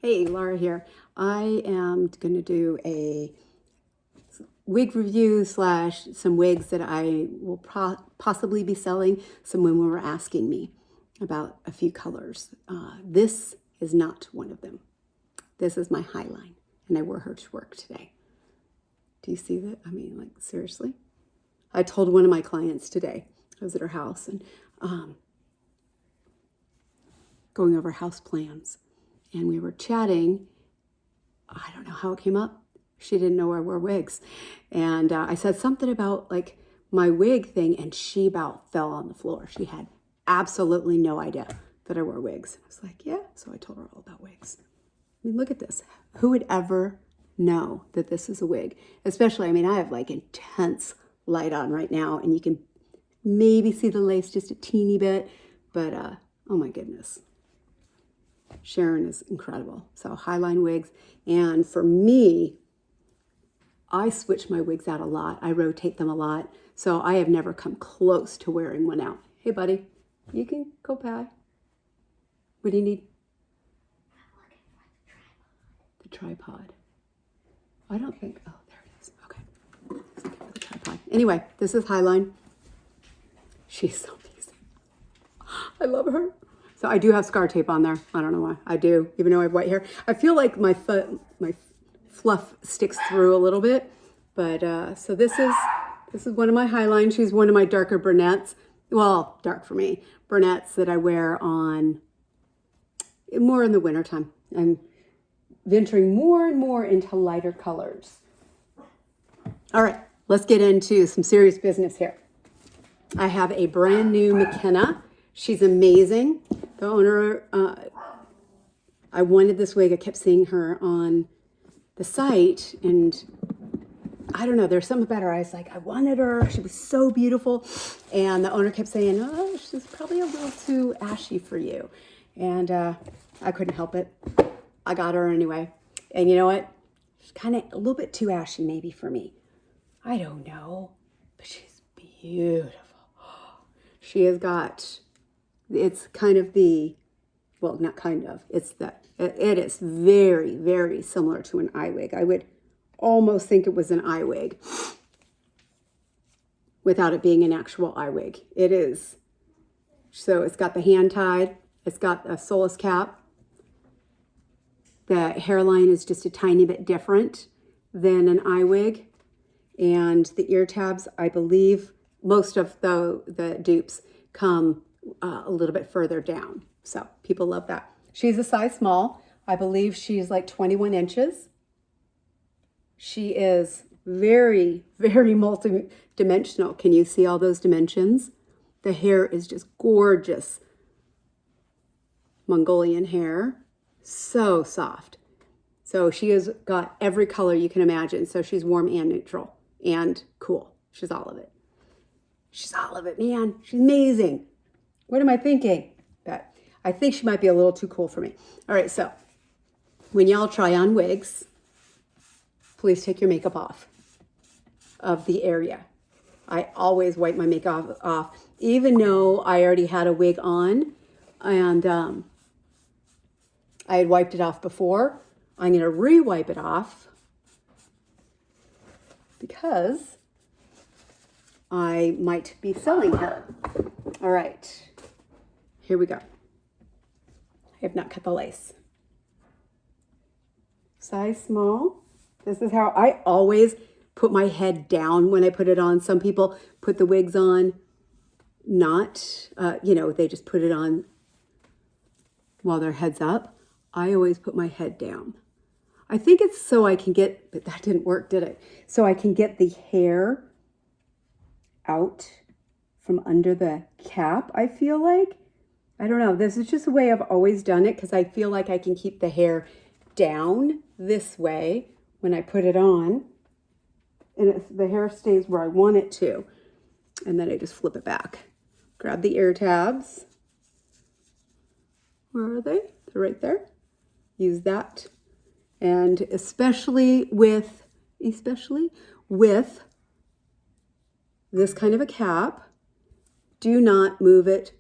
Hey, Laura here. I am going to do a wig review slash some wigs that I will possibly be selling. Some women were asking me about a few colors. This is not one of them. This is my Highline, and I wore her to work today. Do you see that? I mean, like, seriously? I told one of my clients today, I was at her house and going over house plans. And we were chatting. I don't know how it came up. She didn't know I wore wigs. And I said something about like my wig thing, and she about fell on the floor. She had absolutely no idea that I wore wigs. I was like, yeah. So I told her all about wigs. I mean, look at this. Who would ever know that this is a wig? Especially, I mean, I have like intense light on right now, and you can maybe see the lace just a teeny bit, but oh my goodness. Sharon is incredible. So Highline wigs. And for me, I switch my wigs out a lot. I rotate them a lot. So I have never come close to wearing one out. Hey, buddy, you can go by. What do you need? The tripod. I don't think, oh, there it is. Okay. Let's look for the tripod. Anyway, this is Highline. She's so amazing. I love her. So I do have scar tape on there. I don't know why. I do, even though I have white hair. I feel like my fluff sticks through a little bit. But so this is one of my Highline. She's one of my darker brunettes. Well, dark for me. Brunettes that I wear on more in the wintertime. I'm venturing more and more into lighter colors. All right, let's get into some serious business here. I have a brand new Mckenna. She's amazing. The owner, I wanted this wig. I kept seeing her on the site, and I don't know, there's something about her. I was like, I wanted her. She was so beautiful. And the owner kept saying, oh, she's probably a little too ashy for you. And I couldn't help it. I got her anyway. And you know what? She's kind of a little bit too ashy maybe for me. I don't know, but she's beautiful. She has got... It's kind of the, well, not kind of, it's that, it is very, very similar to an eye wig. I would almost think it was an eye wig without it being an actual eye wig. It is. So it's got the hand tied. It's got a SaiStylez cap. The hairline is just a tiny bit different than an eye wig. And the ear tabs, I believe, most of the dupes come a little bit further down. So people love that. She's a size small. I believe she's like 21 inches. She is very, very multi-dimensional. Can you see all those dimensions? The hair is just gorgeous. Mongolian hair. So soft. So she has got every color you can imagine. So she's warm and neutral and cool. She's all of it. She's all of it, man. She's amazing. What am I thinking? But I think she might be a little too cool for me. All right, so when y'all try on wigs, please take your makeup off of the area. I always wipe my makeup off, even though I already had a wig on and I had wiped it off before. I'm going to re-wipe it off because I might be selling her. All right. Here we go. I have not cut the lace. Size small. This is how I always put my head down when I put it on. Some people put the wigs on, not, they just put it on while their head's up. I always put my head down. I think it's so I can get, but that didn't work, did it? So I can get the hair out from under the cap, I feel like. I don't know. This is just the way I've always done it because I feel like I can keep the hair down this way when I put it on. And the hair stays where I want it to. And then I just flip it back. Grab the ear tabs. Where are they? They're right there. Use that. And especially with this kind of a cap, do not move it.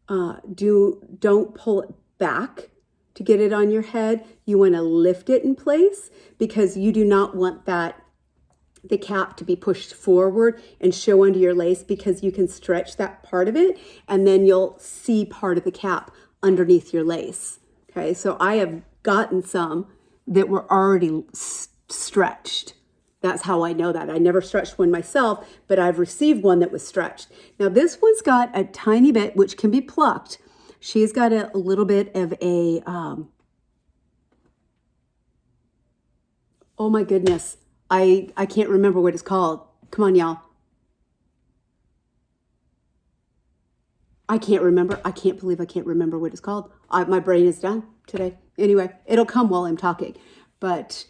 Don't pull it back to get it on your head. You want to lift it in place because you do not want the cap to be pushed forward and show under your lace, because you can stretch that part of it and then you'll see part of the cap underneath your lace. Okay, so I have gotten some that were already stretched. That's how I know that. I never stretched one myself, but I've received one that was stretched. Now this one's got a tiny bit, which can be plucked. She's got a little bit of a, oh my goodness. I can't remember what it's called. Come on, y'all. I can't remember. I can't believe I can't remember what it's called. My brain is done today. Anyway, it'll come while I'm talking. But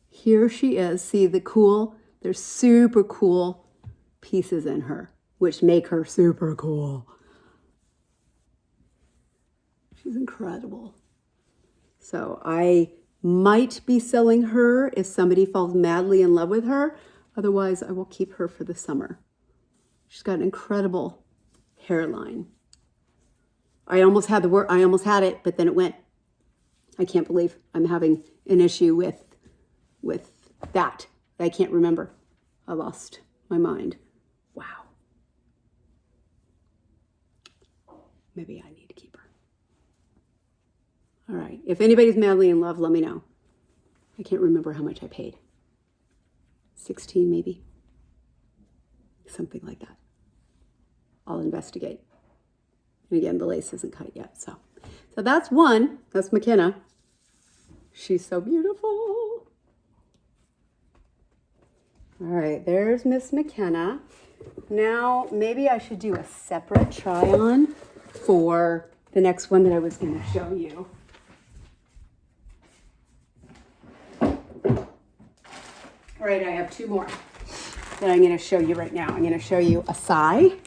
here she is. See the cool, there's super cool pieces in her, which make her super cool. She's incredible. So I might be selling her if somebody falls madly in love with her. Otherwise, I will keep her for the summer. She's got an incredible hairline. I almost had it, but then it went. I can't believe I'm having an issue with that. I can't remember. I lost my mind. Wow. Maybe I need to keep her. All right. If anybody's madly in love, let me know. I can't remember how much I paid. 16 maybe. Something like that. I'll investigate. And again, the lace isn't cut yet. So that's one. That's Mckenna. She's so beautiful. All right, there's Miss Mckenna. Now, maybe I should do a separate try on for the next one that I was going to show you. All right, I have two more that I'm going to show you right now. I'm going to show you a SaiStylez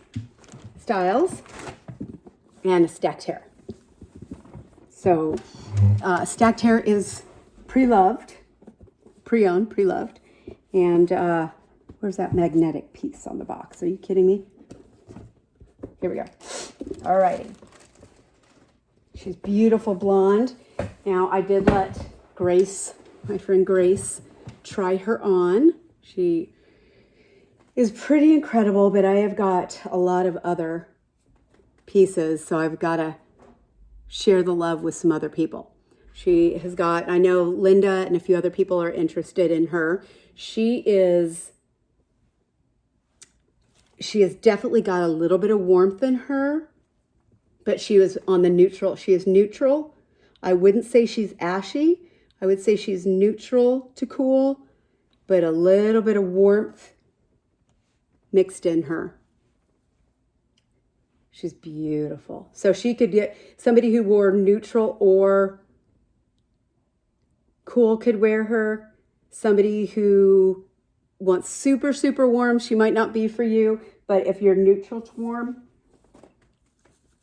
and a StackedHair. So StackedHair is pre-loved, pre-owned, pre-loved. And where's that magnetic piece on the box? Are you kidding me? Here we go. All righty. She's beautiful blonde. Now I did let Grace, my friend Grace, try her on. She is pretty incredible, but I have got a lot of other pieces, so I've got to share the love with some other people. She has got, I know Linda and a few other people are interested in her. She has definitely got a little bit of warmth in her, but she was on the neutral. She is neutral. I wouldn't say she's ashy. I would say she's neutral to cool, but a little bit of warmth mixed in her. She's beautiful. So she could get somebody who wore neutral or cool could wear her. Somebody who wants super, super warm, she might not be for you. But if you're neutral to warm,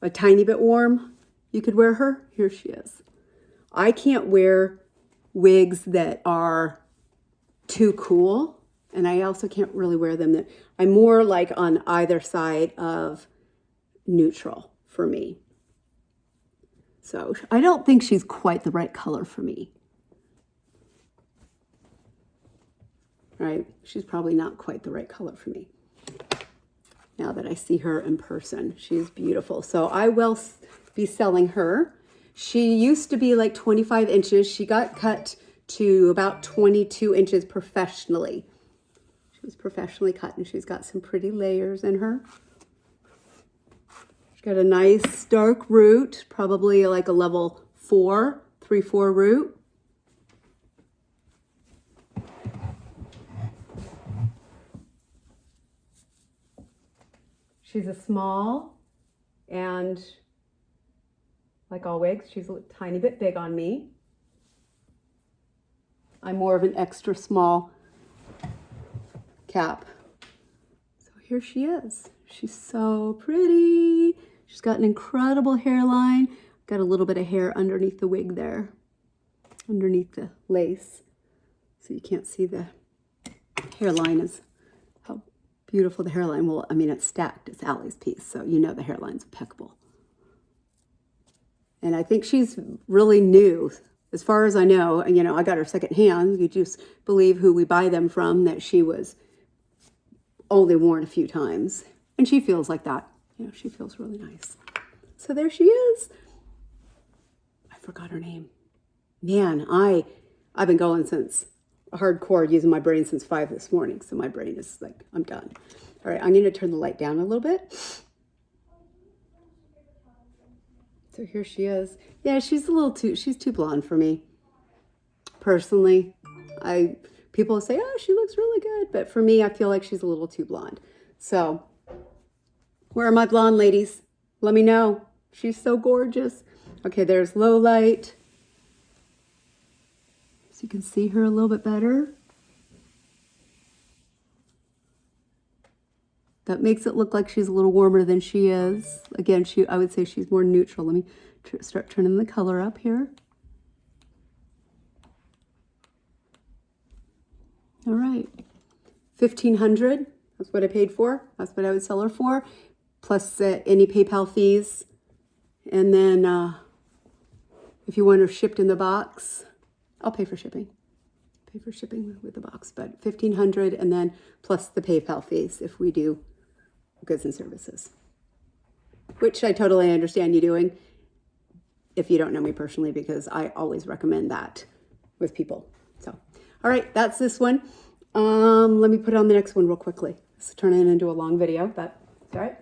a tiny bit warm, you could wear her. Here she is. I can't wear wigs that are too cool. And I also can't really wear them that I'm more like on either side of neutral for me. So I don't think she's quite the right color for me. Right? She's probably not quite the right color for me. Now that I see her in person, she's beautiful. So I will be selling her. She used to be like 25 inches. She got cut to about 22 inches professionally. She was professionally cut, and she's got some pretty layers in her. She's got a nice dark root, probably like a level 4, 3/4 root. She's a small, and like all wigs, she's a tiny bit big on me. I'm more of an extra small cap. So here she is. She's so pretty. She's got an incredible hairline. Got a little bit of hair underneath the wig there, underneath the lace. So you can't see the hairline is how beautiful the hairline. Well, I mean, it's stacked. It's Allie's piece, so you know the hairline's impeccable. And I think she's really new. As far as I know, you know, I got her secondhand. You just believe who we buy them from, that she was only worn a few times. And she feels like that. You know, she feels really nice. So there she is. I forgot her name. Man, I've been going since hardcore, using my brain since 5 this morning. So my brain is like, I'm done. All right, I'm going to turn the light down a little bit. So here she is. Yeah, she's too blonde for me. Personally, people say, oh, she looks really good. But for me, I feel like she's a little too blonde. So where are my blonde ladies? Let me know. She's so gorgeous. Okay, there's low light. So you can see her a little bit better. That makes it look like she's a little warmer than she is. Again, I would say she's more neutral. Let me start turning the color up here. All right, $1,500. That's what I paid for. That's what I would sell her for, plus any PayPal fees. And then if you want her shipped in the box, I'll pay for shipping. Pay for shipping with the box, but $1,500, and then plus the PayPal fees if we do goods and services, which I totally understand you doing if you don't know me personally, because I always recommend that with people. So, all right, that's this one. Let me put on the next one real quickly. Let's turn it into a long video, but it's all right.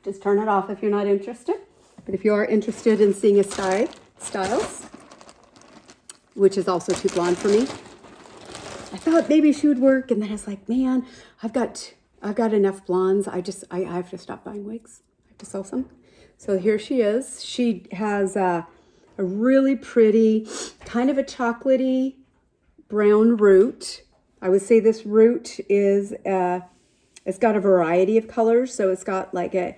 Just turn it off if you're not interested. But if you are interested in seeing a StackedHair, which is also too blonde for me, I thought maybe she would work, and then I was like, man, I've got enough blondes. I have to stop buying wigs. I have to sell some. So here she is. She has a really pretty, kind of a chocolatey brown root. I would say this root is, it's got a variety of colors. So it's got like a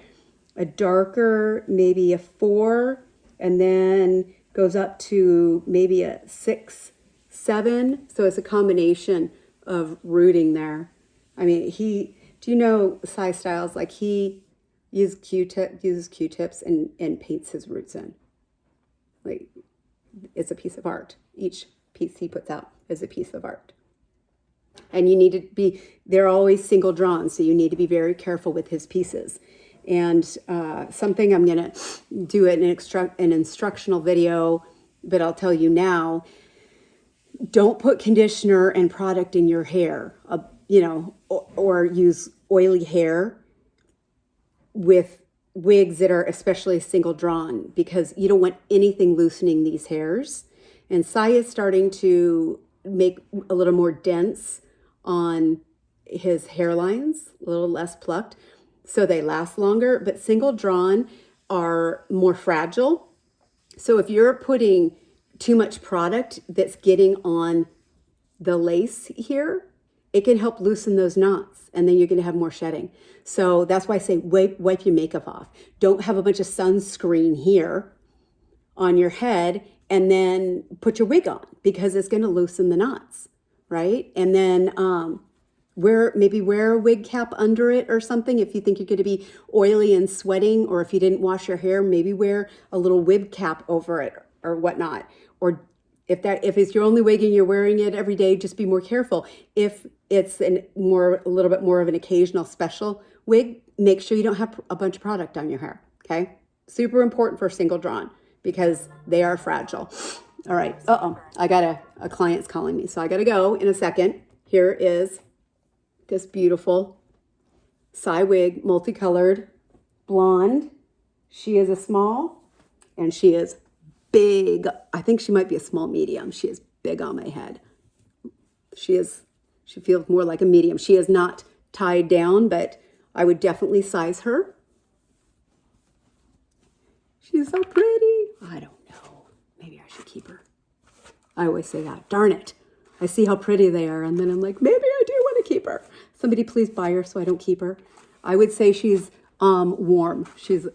darker, maybe a 4, and then goes up to maybe a 6, 7. So it's a combination of rooting there. I mean, do you know SaiStylez? Like, he uses Q-tips and paints his roots in. Like, it's a piece of art. Each piece he puts out is a piece of art. And you need to they're always single drawn, so you need to be very careful with his pieces. And something I'm going to do an instructional video, but I'll tell you now, don't put conditioner and product in your hair, you know, or use oily hair with wigs that are especially single drawn, because you don't want anything loosening these hairs. And Sai is starting to make a little more dense on his hairlines, a little less plucked, so they last longer. But single drawn are more fragile. So if you're putting too much product that's getting on the lace here, it can help loosen those knots, and then you're going to have more shedding. So that's why I say wipe your makeup off. Don't have a bunch of sunscreen here on your head and then put your wig on, because it's going to loosen the knots, right? And then wear a wig cap under it or something. If you think you're going to be oily and sweating, or if you didn't wash your hair, maybe wear a little wig cap over it or whatnot. Or if it's your only wig and you're wearing it every day, just be more careful. If it's a little bit more of an occasional special wig, make sure you don't have a bunch of product on your hair, okay? Super important for single drawn, because they are fragile. All right, I got a client's calling me, so I gotta go in a second. Here is this beautiful Sai wig, multicolored, blonde. She is a small, and she is big. I think she might be a small medium. She is big on my head. She feels more like a medium. She is not tied down, but I would definitely size her. She's so pretty. I don't know. Maybe I should keep her. I always say that. Darn it. I see how pretty they are, and then I'm like, maybe I do want to keep her. Somebody please buy her so I don't keep her. I would say she's warm. She's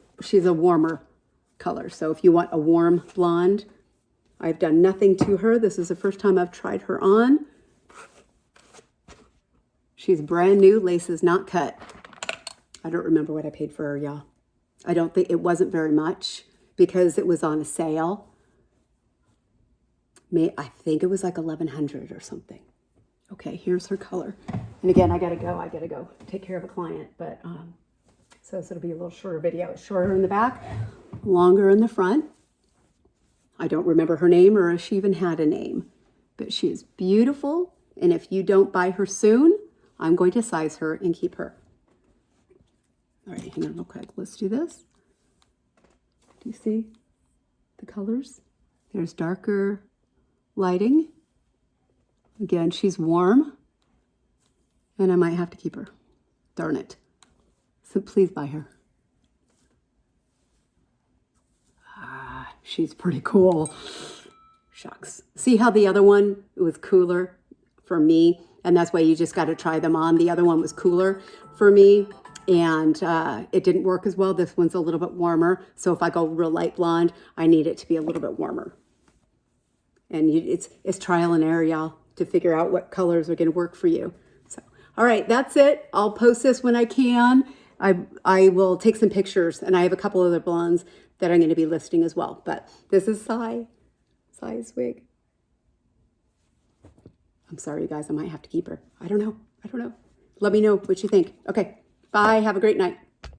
a warmer color. So if you want a warm blonde, I've done nothing to her. This is the first time I've tried her on. She's brand new. Lace is not cut. I don't remember what I paid for her, y'all. I don't think it wasn't very much, because it was on a sale. I think it was like $1,100 or something. Okay, here's her color. And again, I gotta go take care of a client, but so it'll be a little shorter video. It's shorter in the back, longer in the front. I don't remember her name or if she even had a name, but she is beautiful. And if you don't buy her soon, I'm going to size her and keep her. All right, hang on real quick. Let's do this. Do you see the colors? There's darker lighting. Again, she's warm, and I might have to keep her. Darn it. So please buy her. Ah, she's pretty cool. Shucks. See how the other one was cooler for me? And that's why you just got to try them on. The other one was cooler for me, and it didn't work as well. This one's a little bit warmer. So if I go real light blonde, I need it to be a little bit warmer. And it's trial and error, y'all, to figure out what colors are going to work for you. So, all right, that's it. I'll post this when I can. I will take some pictures, and I have a couple other blondes that I'm going to be listing as well. But this is SaiStylez wig. I'm sorry, you guys. I might have to keep her. I don't know. Let me know what you think. Okay, bye. Have a great night.